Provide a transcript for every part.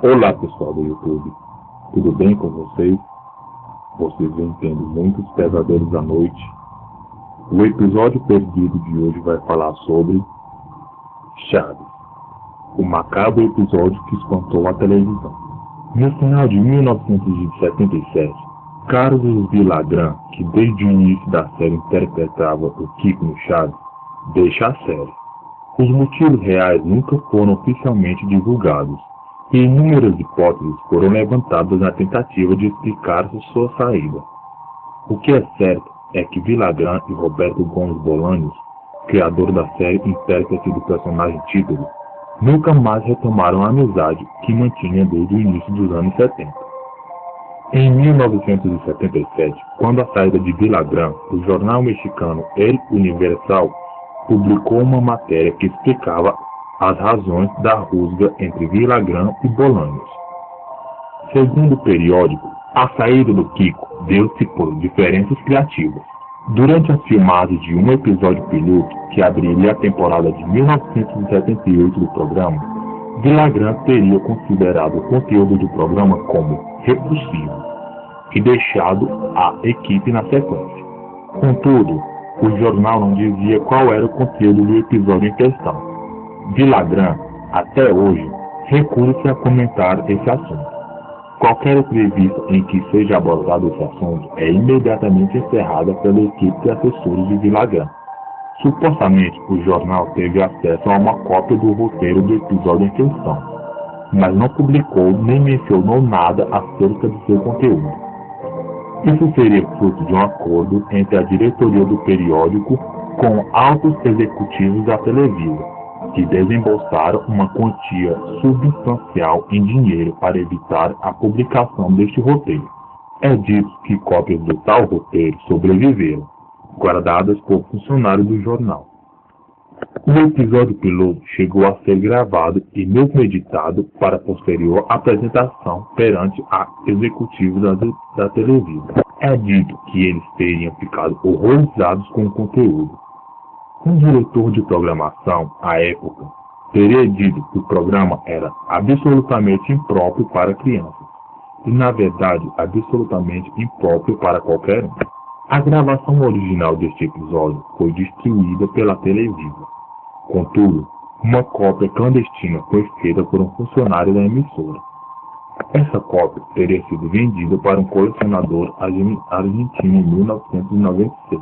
Olá pessoal do YouTube, tudo bem com vocês? Vocês vêm tendo muitos pesadelos à noite. O episódio perdido de hoje vai falar sobre Chaves, o macabro episódio que espantou a televisão. No final de 1977, Carlos Villagrán, que desde o início da série interpretava o Kiko no Chaves, deixa a série. Os motivos reais nunca foram oficialmente divulgados, e inúmeras hipóteses foram levantadas na tentativa de explicar sua saída. O que é certo é que Villagrán e Roberto Gomes Bolaños, criador da série e intérprete do personagem título, nunca mais retomaram a amizade que mantinha desde o início dos anos 70. Em 1977, quando a saída de Villagrán, o jornal mexicano El Universal publicou uma matéria que explicava as razões da rusga entre Villagrán e Bolaños. Segundo o periódico, a saída do Kiko deu-se por diferenças criativas. Durante as filmagens de um episódio piloto que abriria a temporada de 1978 do programa, Villagrán teria considerado o conteúdo do programa como repulsivo e deixado a equipe na sequência. Contudo, o jornal não dizia qual era o conteúdo do episódio em questão. Villagrán, até hoje, recusa-se a comentar esse assunto. Qualquer entrevista em que seja abordado esse assunto é imediatamente encerrada pela equipe de assessores de Villagrán. Supostamente, o jornal teve acesso a uma cópia do roteiro do episódio em questão, mas não publicou nem mencionou nada acerca de seu conteúdo. Isso seria fruto de um acordo entre a diretoria do periódico com altos executivos da Televisa, que desembolsaram uma quantia substancial em dinheiro para evitar a publicação deste roteiro. É dito que cópias do tal roteiro sobreviveram, guardadas por funcionários do jornal. O episódio piloto chegou a ser gravado e mesmo editado para posterior apresentação perante a executivos da Televisa. É dito que eles teriam ficado horrorizados com o conteúdo. Um diretor de programação, à época, teria dito que o programa era absolutamente impróprio para crianças, e na verdade absolutamente impróprio para qualquer um. A gravação original deste episódio foi distribuída pela Televisa. Contudo, uma cópia clandestina foi feita por um funcionário da emissora. Essa cópia teria sido vendida para um colecionador argentino em 1996.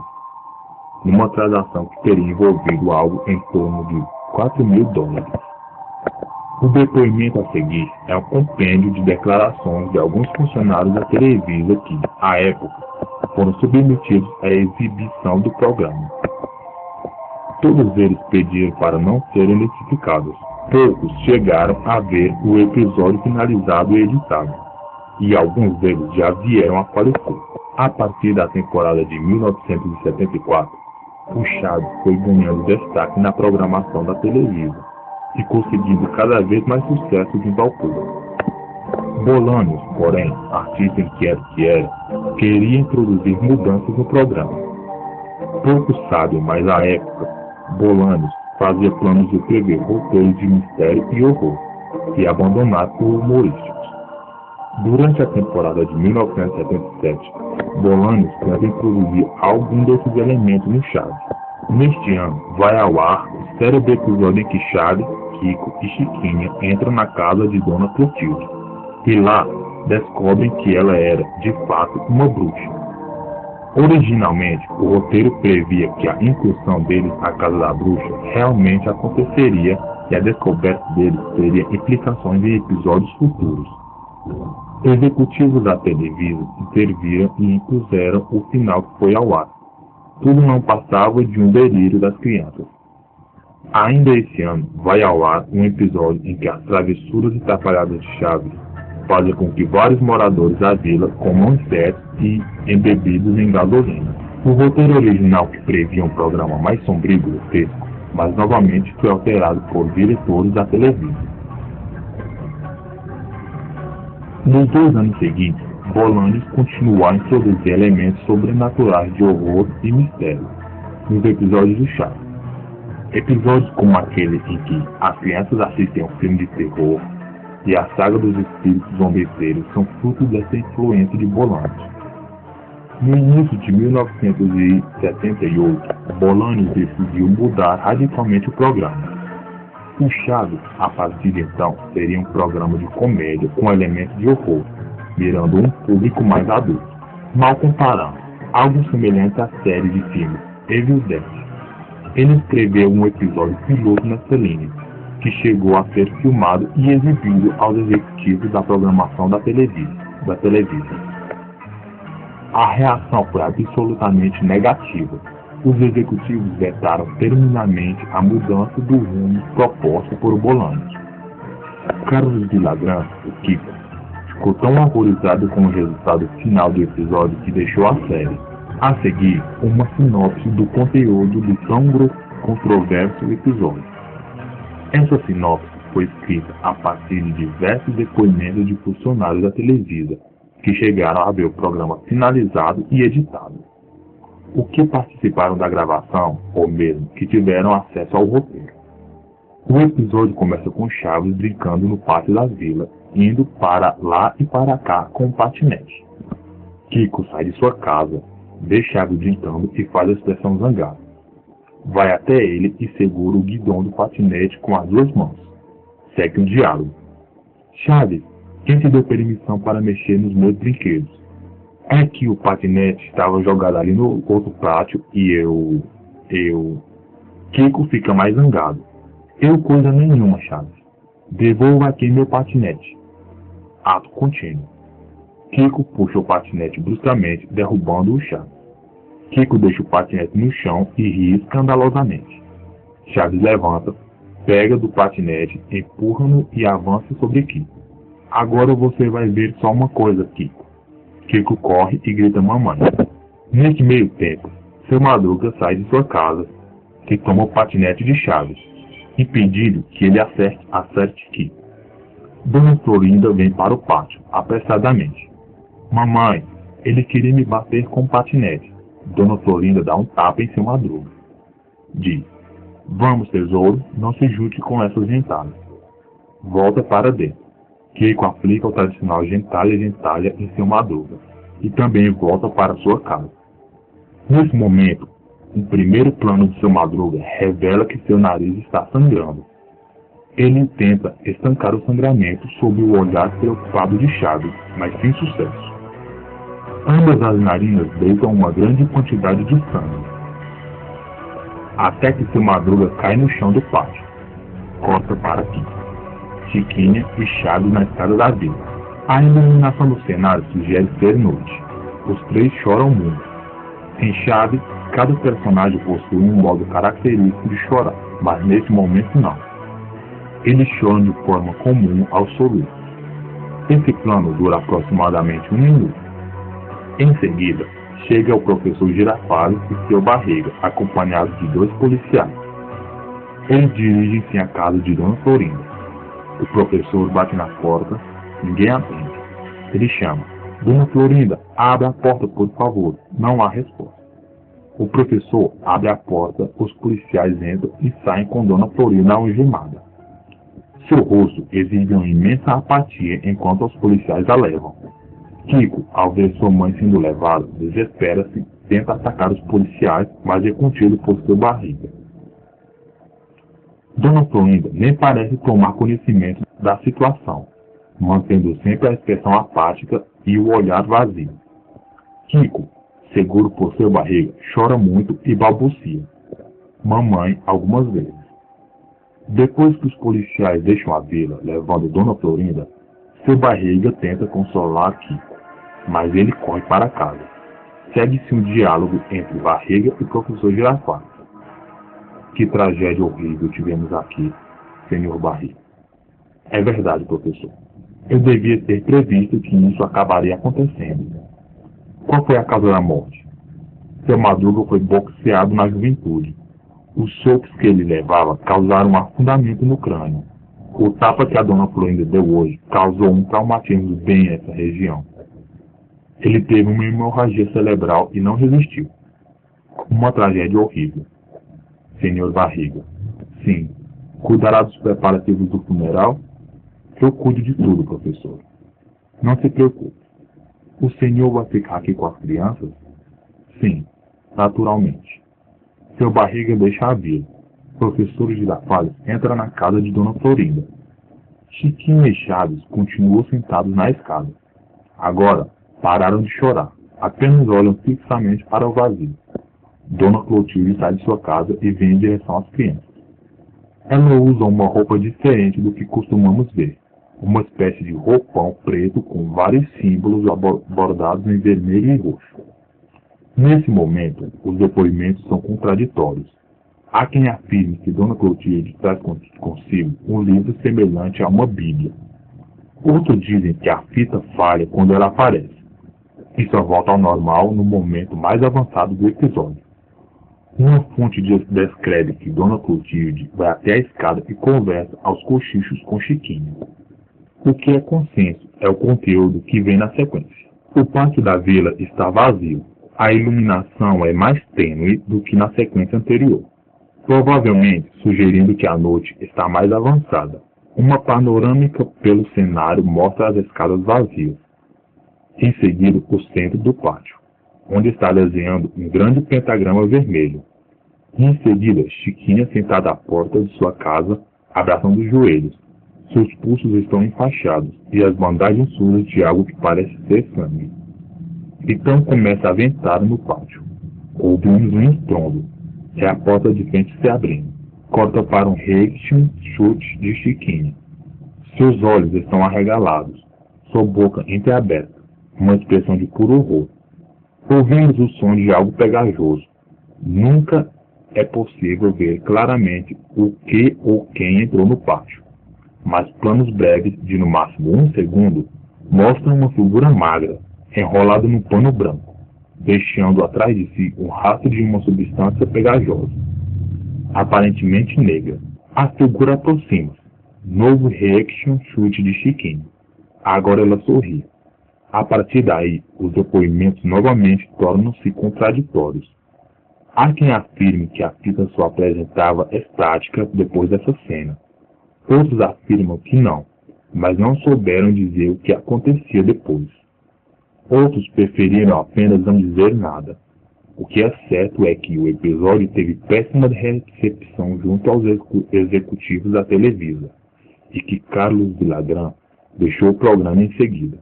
Numa transação que teria envolvido algo em torno de $4.000. O depoimento a seguir é um compêndio de declarações de alguns funcionários da Televisa que, à época, foram submetidos à exibição do programa. Todos eles pediram para não serem identificados. Poucos chegaram a ver o episódio finalizado e editado, e alguns deles já vieram a falecer. A partir da temporada de 1974, o Chaves foi ganhando destaque na programação da Televisa e conseguindo cada vez mais sucesso junto ao público. Bolaños, porém, artista inquieto que era, queria introduzir mudanças no programa. Poucos sabem, mas à época, Bolaños fazia planos de escrever roteiros de mistério e horror e abandonar por humorísticos. Durante a temporada de 1977, Bolaños tenta introduzir algum desses elementos no Chaves. Neste ano, vai ao ar o célebre episódio em que Chaves, Kiko e Chiquinha entram na casa de Dona Clotilde, e lá descobrem que ela era, de fato, uma bruxa. Originalmente, o roteiro previa que a incursão deles à casa da bruxa realmente aconteceria e a descoberta deles teria implicações em episódios futuros. Executivos da Televisa interviram e impuseram o final que foi ao ar. Tudo não passava de um delírio das crianças. Ainda esse ano, vai ao ar um episódio em que as travessuras e trapalhadas de Chaves fazem com que vários moradores da vila comam insetos e embebidos em gasolina. O roteiro original que previa um programa mais sombrio e grotesco, mas novamente foi alterado por diretores da Televisa. Nos 2 anos seguintes, Bolaños continuou a introduzir elementos sobrenaturais de horror e mistério nos episódios do Chaves. Episódios como aquele em que as crianças assistem a um filme de terror, e a saga dos espíritos zombeteiros são fruto dessa influência de Bolaños. No início de 1978, Bolaños decidiu mudar radicalmente o programa. O Chaves, a partir de então, seria um programa de comédia com elementos de horror, mirando um público mais adulto. Mal comparando, algo semelhante à série de filmes Evil Dead. Ele escreveu um episódio piloto nessa linha, que chegou a ser filmado e exibido aos executivos da programação da Televisa. A reação foi absolutamente negativa. Os executivos vetaram terminantemente a mudança do rumo proposta por Bolaños. Carlos Villagrán, o Kiko, ficou tão horrorizado com o resultado final do episódio que deixou a série. A seguir, uma sinopse do conteúdo do tão controverso episódio. Essa sinopse foi escrita a partir de diversos depoimentos de funcionários da Televisa, que chegaram a ver o programa finalizado e editado. O que participaram da gravação, ou mesmo que tiveram acesso ao roteiro. O episódio começa com Chaves brincando no pátio da vila, indo para lá e para cá com um patinete. Kiko sai de sua casa, vê Chaves brincando e faz a expressão zangada. Vai até ele e segura o guidão do patinete com as duas mãos. Segue um diálogo. Chaves, quem te deu permissão para mexer nos meus brinquedos? É que o patinete estava jogado ali no outro pátio e eu... Kiko fica mais zangado. Eu coisa nenhuma, Chaves. Devolva aqui meu patinete. Ato contínuo. Kiko puxa o patinete bruscamente, derrubando o Chaves. Kiko deixa o patinete no chão e ri escandalosamente. Chaves levanta, pega do patinete, empurra-no e avança sobre Kiko. Agora você vai ver só uma coisa, Kiko. Kiko corre e grita mamãe. Nesse meio tempo, seu Madruga sai de sua casa, que toma o patinete de Chaves, impedindo que ele acerte Kiko. Dona Florinda vem para o pátio, apressadamente. Mamãe, ele queria me bater com o patinete. Dona Florinda dá um tapa em seu Madruga. Diz, vamos, tesouro, não se junte com essas gentadas. Volta para dentro. Kiko aplica o tradicional gentalha em seu Madruga e também volta para sua casa. Nesse momento, um primeiro plano de seu Madruga revela que seu nariz está sangrando. Ele tenta estancar o sangramento sob o olhar preocupado de Chaves, mas sem sucesso. Ambas as narinas deitam uma grande quantidade de sangue, até que seu Madruga cai no chão do pátio. Corta para Kiko, Chiquinha e Chaves na escada da vila. A iluminação do cenário sugere ser noite. Os três choram muito. Em Chaves, cada personagem possui um modo característico de chorar, mas nesse momento não. Eles choram de forma comum aos soluços. Esse plano dura aproximadamente 1 minuto. Em seguida, chega o professor Girafales e seu Barriga, acompanhados de 2 policiais. Eles dirigem-se à casa de Dona Florinda. O professor bate na porta, ninguém atende. Ele chama, Dona Florinda, abre a porta, por favor. Não há resposta. O professor abre a porta, os policiais entram e saem com Dona Florinda algemada. Seu rosto exibe uma imensa apatia enquanto os policiais a levam. Kiko, ao ver sua mãe sendo levada, desespera-se, tenta atacar os policiais, mas é contido por seu Barriga. Dona Florinda nem parece tomar conhecimento da situação, mantendo sempre a expressão apática e o olhar vazio. Kiko, seguro por seu Barriga, chora muito e balbucia. Mamãe, algumas vezes. Depois que os policiais deixam a vila, levando Dona Florinda, seu Barriga tenta consolar Kiko, mas ele corre para casa. Segue-se um diálogo entre Barriga e o professor Girafales. Que tragédia horrível tivemos aqui, senhor Barriga. É verdade, professor. Eu devia ter previsto que isso acabaria acontecendo. Qual foi a causa da morte? Seu Madruga foi boxeado na juventude. Os socos que ele levava causaram um afundamento no crânio. O tapa que a Dona Florinda deu hoje causou um traumatismo bem nessa região. Ele teve uma hemorragia cerebral e não resistiu. Uma tragédia horrível. Senhor Barriga. Sim. Cuidará dos preparativos do funeral? Eu cuido de tudo, professor. Não se preocupe. O senhor vai ficar aqui com as crianças? Sim, naturalmente. Seu barriga deixa a vir. Professor Girafales entra na casa de Dona Florinda. Chiquinho e Chaves continuam sentados na escada. Agora, pararam de chorar. Apenas olham fixamente para o vazio. Dona Clotilde sai de sua casa e vem em direção às crianças. Ela usa uma roupa diferente do que costumamos ver. Uma espécie de roupão preto com vários símbolos bordados em vermelho e roxo. Nesse momento, os depoimentos são contraditórios. Há quem afirme que Dona Clotilde traz consigo um livro semelhante a uma Bíblia. Outros dizem que a fita falha quando ela aparece, e só volta ao normal no momento mais avançado do episódio. Uma fonte descreve que Dona Clotilde vai até a escada e conversa aos cochichos com Chiquinho. O que é consenso é o conteúdo que vem na sequência. O pátio da vila está vazio. A iluminação é mais tênue do que na sequência anterior, provavelmente sugerindo que a noite está mais avançada. Uma panorâmica pelo cenário mostra as escadas vazias. Em seguida, o centro do pátio, onde está desenhando um grande pentagrama vermelho. Em seguida, Chiquinha sentada à porta de sua casa, abraçando os joelhos. Seus pulsos estão enfaixados e as bandagens sujas de algo que parece ser sangue. Então começa a ventar no pátio. Ouvimos um estrondo. É a porta de frente se abrindo. Corta para um reaction chute de Chiquinha. Seus olhos estão arregalados. Sua boca entreaberta. Uma expressão de puro horror. Ouvimos o som de algo pegajoso. Nunca é possível ver claramente o que ou quem entrou no pátio. Mas planos breves, de no máximo 1 segundo, mostram uma figura magra, enrolada num pano branco, deixando atrás de si um rastro de uma substância pegajosa, aparentemente negra. A figura aproxima-se. Novo reaction chute de Chiquinho. Agora ela sorri. A partir daí, os depoimentos novamente tornam-se contraditórios. Há quem afirme que a fita só apresentava estática depois dessa cena. Outros afirmam que não, mas não souberam dizer o que acontecia depois. Outros preferiram apenas não dizer nada. O que é certo é que o episódio teve péssima recepção junto aos executivos da Televisa, e que Carlos Villagrán deixou o programa em seguida.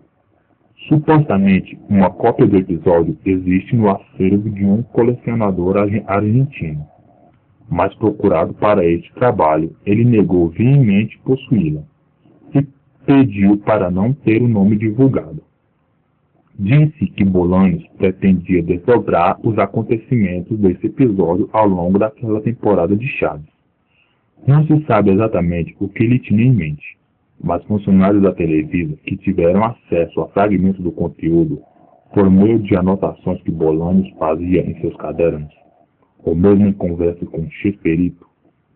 Supostamente, uma cópia do episódio existe no acervo de um colecionador argentino, mas procurado para este trabalho, ele negou veemente possuí-la e pediu para não ter o nome divulgado. Disse que Bolanhos pretendia desdobrar os acontecimentos desse episódio ao longo daquela temporada de Chaves. Não se sabe exatamente o que ele tinha em mente, mas funcionários da Televisa que tiveram acesso a fragmentos do conteúdo por meio de anotações que Bolanhos fazia em seus cadernos, ou mesmo em conversa com o Chespirito,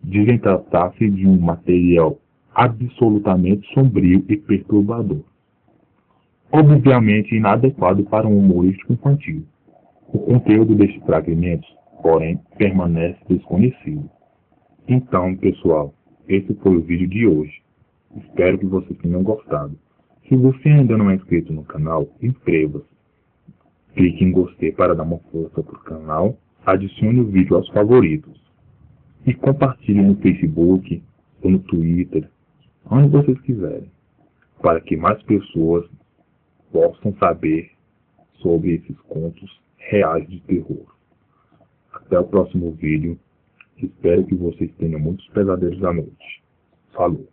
dizem tratar-se de um material absolutamente sombrio e perturbador. Obviamente inadequado para um humorístico infantil. O conteúdo destes fragmentos, porém, permanece desconhecido. Então, pessoal, esse foi o vídeo de hoje. Espero que vocês tenham gostado. Se você ainda não é inscrito no canal, inscreva-se. Clique em gostei para dar uma força para o canal, adicione o vídeo aos favoritos e compartilhe no Facebook ou no Twitter, onde vocês quiserem, para que mais pessoas possam saber sobre esses contos reais de terror. Até o próximo vídeo. Espero que vocês tenham muitos pesadelos à noite. Falou!